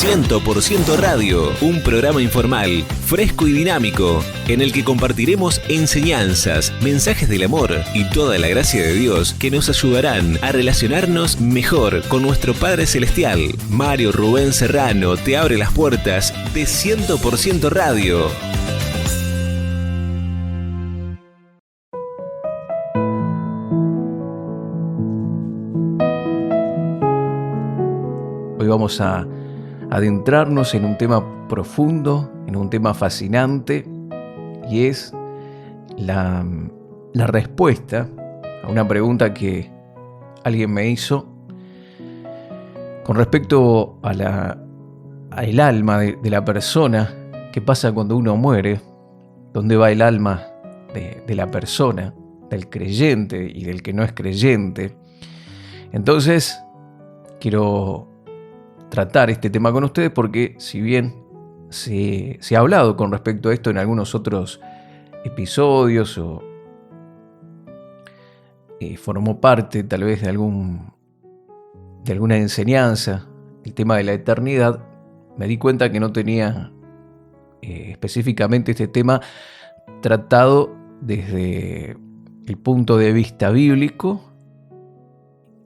100% Radio, un programa informal, fresco y dinámico, en el que compartiremos enseñanzas, mensajes del amor y toda la gracia de Dios que nos ayudarán a relacionarnos mejor con nuestro Padre Celestial. Mario Rubén Serrano te abre las puertas de 100% Radio. Hoy vamos a adentrarnos en un tema profundo, en un tema fascinante, y es la respuesta a una pregunta que alguien me hizo con respecto al alma de la persona. ¿Qué pasa cuando uno muere? ¿Dónde va el alma de la persona, del creyente y del que no es creyente? Entonces, quiero tratar este tema con ustedes porque, si bien se ha hablado con respecto a esto en algunos otros episodios o formó parte tal vez de alguna enseñanza, el tema de la eternidad, me di cuenta que no tenía específicamente este tema tratado desde el punto de vista bíblico,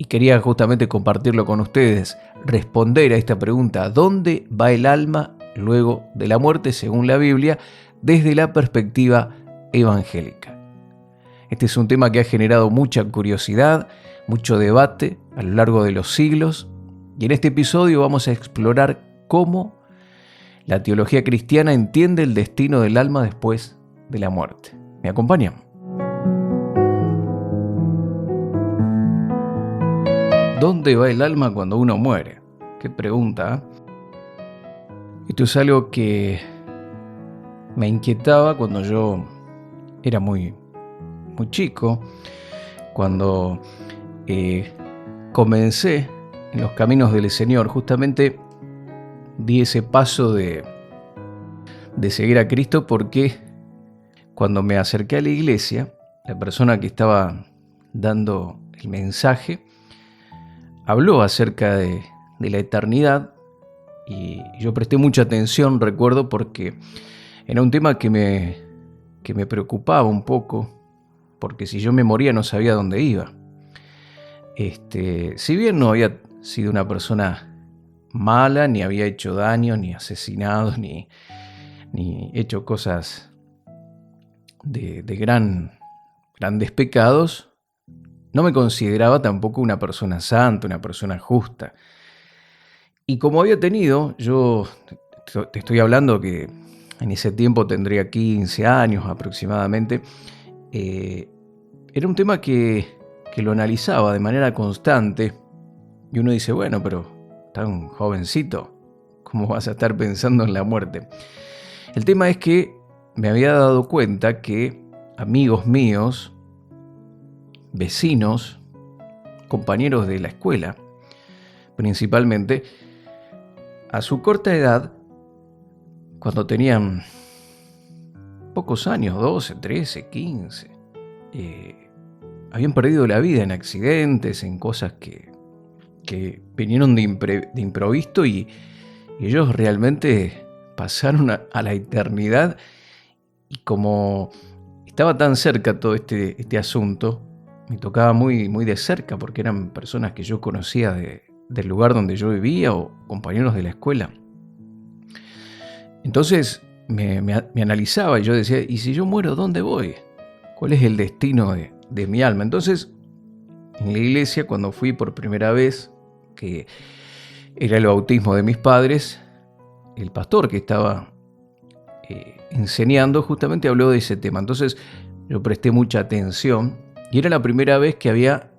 y quería justamente compartirlo con ustedes, responder a esta pregunta: ¿dónde va el alma luego de la muerte según la Biblia, desde la perspectiva evangélica? Este es un tema que ha generado mucha curiosidad, mucho debate a lo largo de los siglos, y en este episodio vamos a explorar cómo la teología cristiana entiende el destino del alma después de la muerte. ¿Me acompañan? ¿Dónde va el alma cuando uno muere? Qué pregunta, ¿eh? Esto es algo que me inquietaba cuando yo era muy chico, cuando comencé en los caminos del Señor. Justamente di ese paso de seguir a Cristo porque cuando me acerqué a la iglesia, la persona que estaba dando el mensaje habló acerca de la eternidad, y yo presté mucha atención, recuerdo, porque era un tema que me preocupaba un poco, porque si yo me moría no sabía dónde iba. Si bien no había sido una persona mala, ni había hecho daño, ni asesinado, ni hecho cosas de grandes pecados, no me consideraba tampoco una persona santa, una persona justa. Y como había tenido, yo te estoy hablando que en ese tiempo tendría 15 años aproximadamente, era un tema que lo analizaba de manera constante, y uno dice, bueno, pero tan jovencito, ¿cómo vas a estar pensando en la muerte? El tema es que me había dado cuenta que amigos míos, vecinos, compañeros de la escuela, principalmente, a su corta edad, cuando tenían pocos años, 12, 13, 15, habían perdido la vida en accidentes, en cosas que vinieron de improviso, y ellos realmente pasaron a la eternidad. Y como estaba tan cerca todo este asunto, me tocaba muy de cerca, porque eran personas que yo conocía del lugar donde yo vivía o compañeros de la escuela. Entonces me analizaba y yo decía, ¿y si yo muero, dónde voy? ¿Cuál es el destino de mi alma? Entonces, en la iglesia, cuando fui por primera vez, que era el bautismo de mis padres, el pastor que estaba enseñando justamente habló de ese tema. Entonces yo presté mucha atención, y era la primera vez que había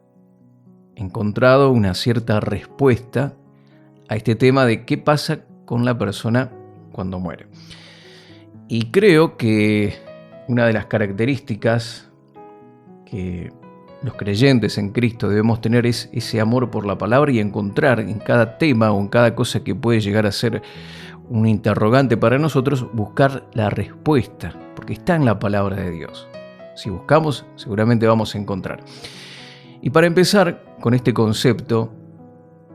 encontrado una cierta respuesta a este tema de qué pasa con la persona cuando muere. Y creo que una de las características que los creyentes en Cristo debemos tener es ese amor por la palabra, y encontrar en cada tema o en cada cosa que puede llegar a ser un interrogante para nosotros, buscar la respuesta, porque está en la palabra de Dios. Si buscamos, seguramente vamos a encontrar. Y para empezar con este concepto,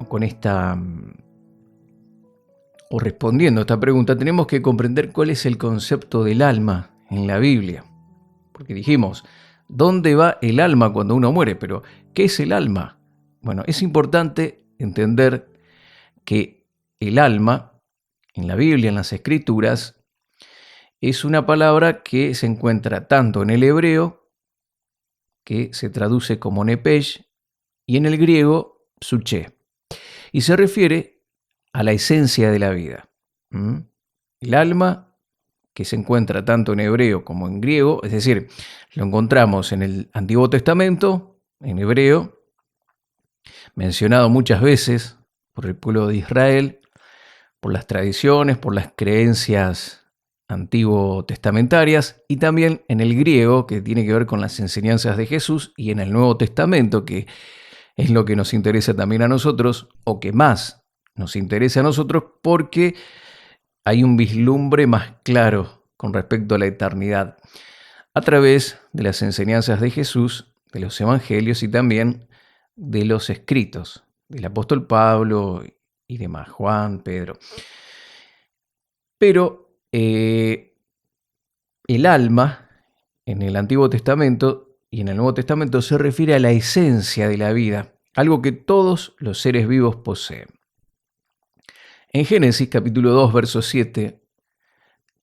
con esta o respondiendo a esta pregunta, tenemos que comprender cuál es el concepto del alma en la Biblia. Porque dijimos, ¿dónde va el alma cuando uno muere? Pero, ¿qué es el alma? Bueno, es importante entender que el alma, en la Biblia, en las Escrituras, es una palabra que se encuentra tanto en el hebreo, que se traduce como nepesh, y en el griego, psuché. Y se refiere a la esencia de la vida. El alma, que se encuentra tanto en hebreo como en griego, es decir, lo encontramos en el Antiguo Testamento, en hebreo, mencionado muchas veces por el pueblo de Israel, por las tradiciones, por las creencias antiguo testamentarias, y también en el griego, que tiene que ver con las enseñanzas de Jesús, y en el Nuevo Testamento, que es lo que nos interesa también a nosotros, o que más nos interesa a nosotros, porque hay un vislumbre más claro con respecto a la eternidad a través de las enseñanzas de Jesús, de los evangelios y también de los escritos del apóstol Pablo y demás, Juan, Pedro. Pero el alma en el Antiguo Testamento y en el Nuevo Testamento se refiere a la esencia de la vida, algo que todos los seres vivos poseen. En Génesis capítulo 2, verso 7,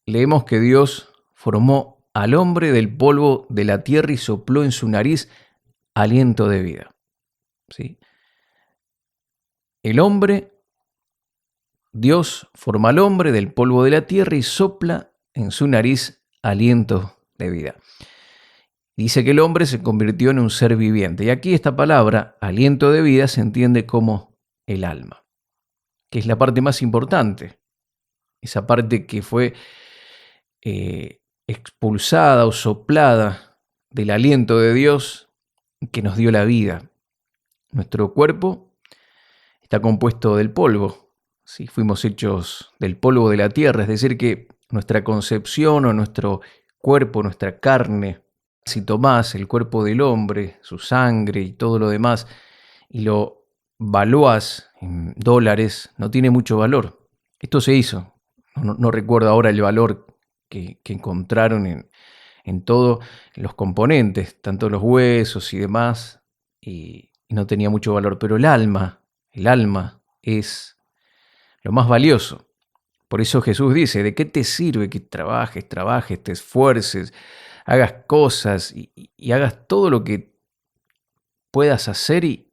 leemos que Dios formó al hombre del polvo de la tierra y sopló en su nariz aliento de vida. ¿Sí? El hombre, Dios forma al hombre del polvo de la tierra y sopla en su nariz aliento de vida. Dice que el hombre se convirtió en un ser viviente. Y aquí esta palabra, aliento de vida, se entiende como el alma, que es la parte más importante. Esa parte que fue expulsada o soplada del aliento de Dios que nos dio la vida. Nuestro cuerpo está compuesto del polvo. ¿Sí? Fuimos hechos del polvo de la tierra, es decir, que nuestra concepción o nuestro cuerpo, nuestra carne, si tomás el cuerpo del hombre, su sangre y todo lo demás, y lo valuás en dólares, no tiene mucho valor. Esto se hizo. No recuerdo ahora el valor que encontraron en todos los componentes, tanto los huesos y demás, y no tenía mucho valor. Pero el alma es lo más valioso. Por eso Jesús dice, ¿de qué te sirve que trabajes, te esfuerces, hagas cosas y hagas todo lo que puedas hacer y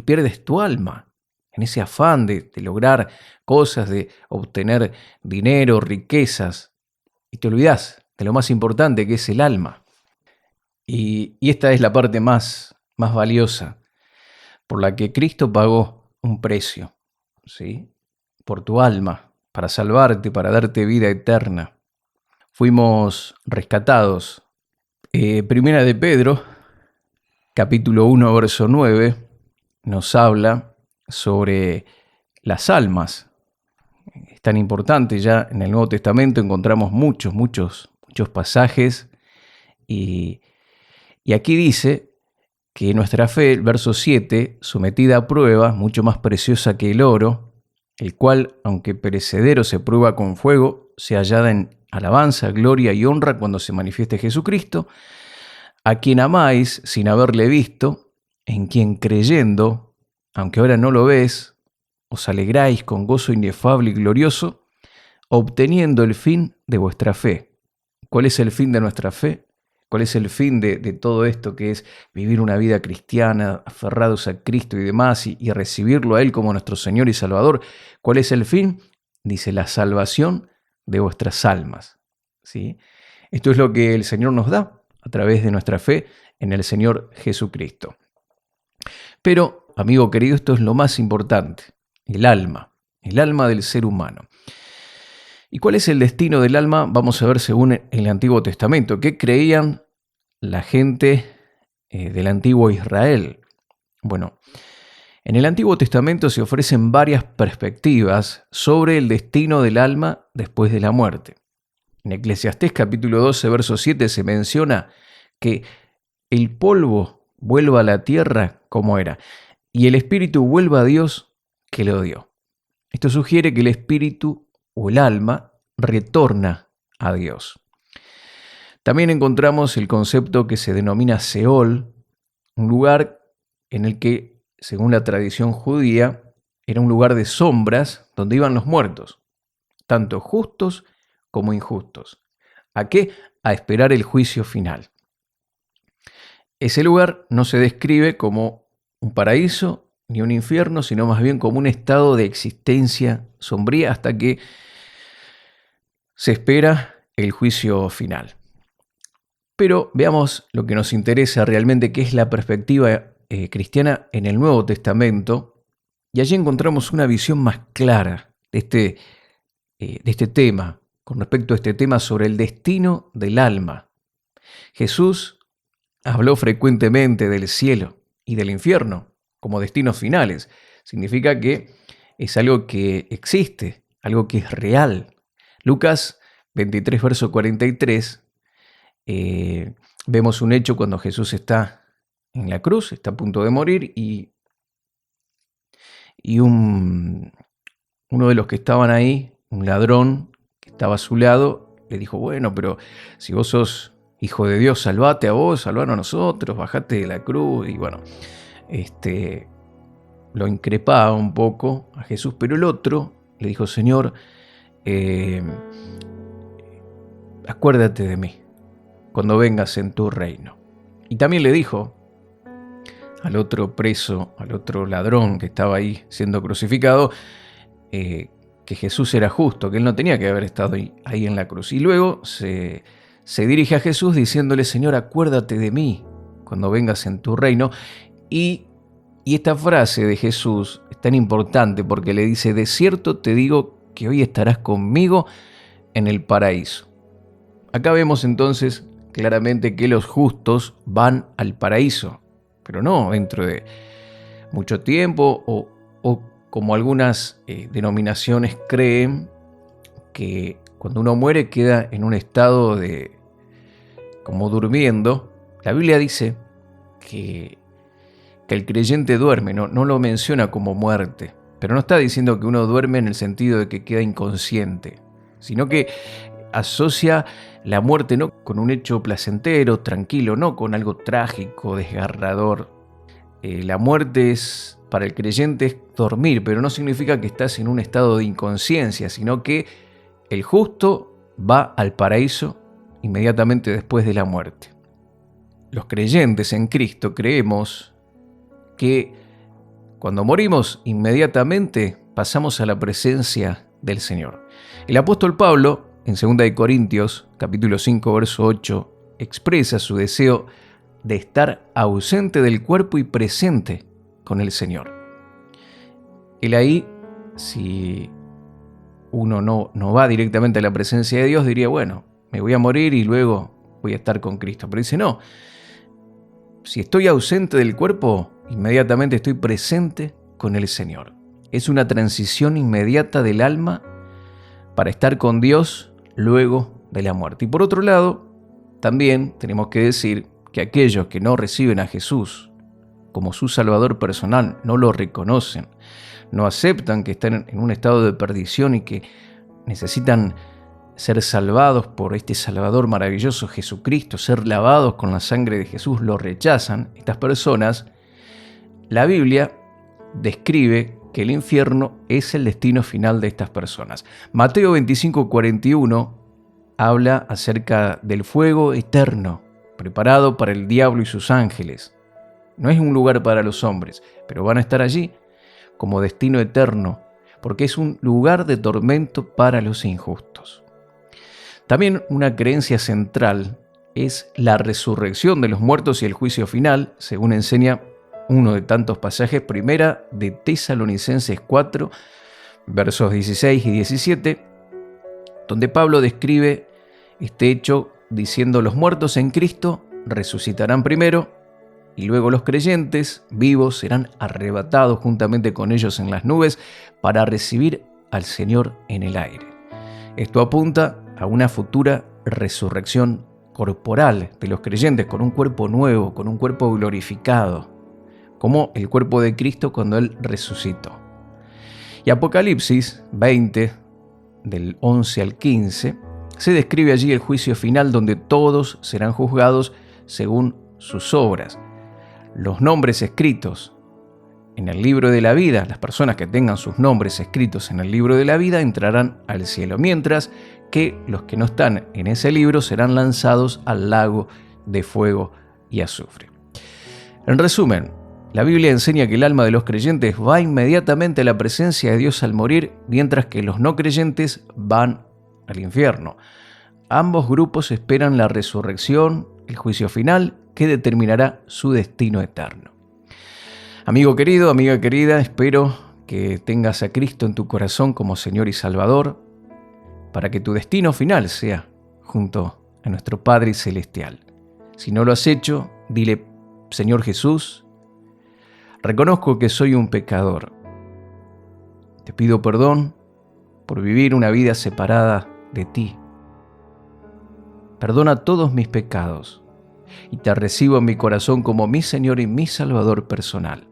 pierdes tu alma en ese afán de lograr cosas, de obtener dinero, riquezas, y te olvidás de lo más importante que es el alma? Y esta es la parte más valiosa, por la que Cristo pagó un precio, ¿sí? Por tu alma, para salvarte, para darte vida eterna. Fuimos rescatados. Primera de Pedro, capítulo 1, verso 9, nos habla sobre las almas. Es tan importante, ya en el Nuevo Testamento encontramos muchos pasajes y aquí dice que nuestra fe, el verso 7, sometida a prueba, mucho más preciosa que el oro, el cual, aunque perecedero, se prueba con fuego, se hallada en alabanza, gloria y honra cuando se manifieste Jesucristo, a quien amáis sin haberle visto, en quien creyendo, aunque ahora no lo ves, os alegráis con gozo inefable y glorioso, obteniendo el fin de vuestra fe. ¿Cuál es el fin de nuestra fe? ¿Cuál es el fin de todo esto que es vivir una vida cristiana, aferrados a Cristo y demás, y recibirlo a Él como nuestro Señor y Salvador? ¿Cuál es el fin? Dice, la salvación de vuestras almas. ¿Sí? Esto es lo que el Señor nos da a través de nuestra fe en el Señor Jesucristo. Pero, amigo querido, esto es lo más importante, el alma del ser humano. ¿Y cuál es el destino del alma? Vamos a ver según el Antiguo Testamento. ¿Qué creían la gente del antiguo Israel? Bueno, en el Antiguo Testamento se ofrecen varias perspectivas sobre el destino del alma después de la muerte. En Eclesiastés capítulo 12, verso 7 se menciona que el polvo vuelva a la tierra como era y el espíritu vuelva a Dios que lo dio. Esto sugiere que el espíritu o el alma retorna a Dios. También encontramos el concepto que se denomina Seol, un lugar en el que, según la tradición judía, era un lugar de sombras donde iban los muertos, tanto justos como injustos. ¿A qué? A esperar el juicio final. Ese lugar no se describe como un paraíso ni un infierno, sino más bien como un estado de existencia sombría hasta que se espera el juicio final. Pero veamos lo que nos interesa realmente, que es la perspectiva cristiana en el Nuevo Testamento, y allí encontramos una visión más clara de este tema, con respecto a este tema sobre el destino del alma. Jesús habló frecuentemente del cielo y del infierno como destinos finales. Significa que es algo que existe, algo que es real. Lucas 23, verso 43, vemos un hecho cuando Jesús está en la cruz, está a punto de morir, y uno de los que estaban ahí, un ladrón que estaba a su lado, le dijo: bueno, pero si vos sos hijo de Dios, salvate a vos, salvanos a nosotros, bajate de la cruz. Y bueno, lo increpaba un poco a Jesús, pero el otro le dijo: Señor, acuérdate de mí cuando vengas en tu reino. Y también le dijo al otro preso, al otro ladrón que estaba ahí siendo crucificado, que Jesús era justo, que él no tenía que haber estado ahí en la cruz. Y luego se dirige a Jesús diciéndole: Señor, acuérdate de mí cuando vengas en tu reino. Y esta frase de Jesús es tan importante porque le dice: de cierto te digo que hoy estarás conmigo en el paraíso. Acá vemos entonces claramente que los justos van al paraíso, pero no dentro de mucho tiempo o como algunas denominaciones creen, que cuando uno muere queda en un estado de como durmiendo. La Biblia dice que el creyente duerme, no lo menciona como muerte, pero no está diciendo que uno duerme en el sentido de que queda inconsciente, sino que asocia la muerte no con un hecho placentero, tranquilo, no con algo trágico, desgarrador. La muerte es, para el creyente, es dormir, pero no significa que estás en un estado de inconsciencia, sino que el justo va al paraíso inmediatamente después de la muerte. Los creyentes en Cristo creemos que cuando morimos inmediatamente pasamos a la presencia del Señor. El apóstol Pablo, en 2 Corintios, capítulo 5, verso 8, expresa su deseo de estar ausente del cuerpo y presente con el Señor. Él ahí, si uno no va directamente a la presencia de Dios, diría: bueno, me voy a morir y luego voy a estar con Cristo. Pero dice: no, si estoy ausente del cuerpo, inmediatamente estoy presente con el Señor. Es una transición inmediata del alma para estar con Dios luego de la muerte. Y por otro lado, también tenemos que decir que aquellos que no reciben a Jesús como su Salvador personal, no lo reconocen, no aceptan que están en un estado de perdición y que necesitan ser salvados por este Salvador maravilloso Jesucristo, ser lavados con la sangre de Jesús, lo rechazan. Estas personas, la Biblia describe que el infierno es el destino final de estas personas. Mateo 25, 41 habla acerca del fuego eterno preparado para el diablo y sus ángeles. No es un lugar para los hombres, pero van a estar allí como destino eterno, porque es un lugar de tormento para los injustos. También una creencia central es la resurrección de los muertos y el juicio final, según enseña uno de tantos pasajes, primera de Tesalonicenses 4, versos 16 y 17, donde Pablo describe este hecho diciendo: los muertos en Cristo resucitarán primero, y luego los creyentes vivos serán arrebatados juntamente con ellos en las nubes para recibir al Señor en el aire. Esto apunta a una futura resurrección corporal de los creyentes, con un cuerpo nuevo, con un cuerpo glorificado, como el cuerpo de Cristo cuando Él resucitó. Y Apocalipsis 20 del 11 al 15, se describe allí el juicio final donde todos serán juzgados según sus obras. Los nombres escritos en el libro de la vida, las personas que tengan sus nombres escritos en el libro de la vida entrarán al cielo, mientras que los que no están en ese libro serán lanzados al lago de fuego y azufre. En resumen, la Biblia enseña que el alma de los creyentes va inmediatamente a la presencia de Dios al morir, mientras que los no creyentes van al infierno. Ambos grupos esperan la resurrección, el juicio final, que determinará su destino eterno. Amigo querido, amiga querida, espero que tengas a Cristo en tu corazón como Señor y Salvador, para que tu destino final sea junto a nuestro Padre Celestial. Si no lo has hecho, dile: Señor Jesús, reconozco que soy un pecador. Te pido perdón por vivir una vida separada de ti. Perdona todos mis pecados y te recibo en mi corazón como mi Señor y mi Salvador personal.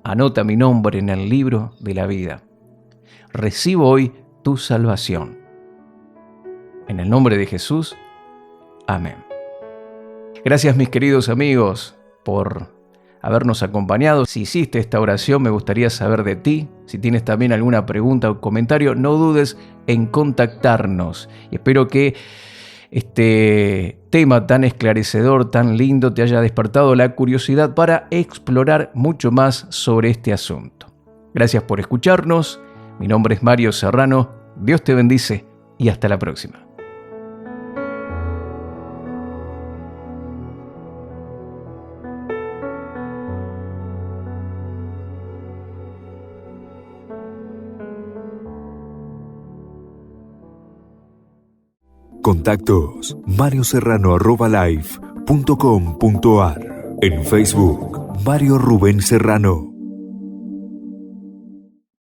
Anota mi nombre en el libro de la vida. Recibo hoy tu salvación. En el nombre de Jesús. Amén. Gracias, mis queridos amigos, por habernos acompañado. Si hiciste esta oración, me gustaría saber de ti. Si tienes también alguna pregunta o comentario, no dudes en contactarnos. Y espero que este tema tan esclarecedor, tan lindo, te haya despertado la curiosidad para explorar mucho más sobre este asunto. Gracias por escucharnos. Mi nombre es Mario Serrano. Dios te bendice y hasta la próxima. Contactos: marioserrano@live.com.ar. En Facebook: Mario Rubén Serrano.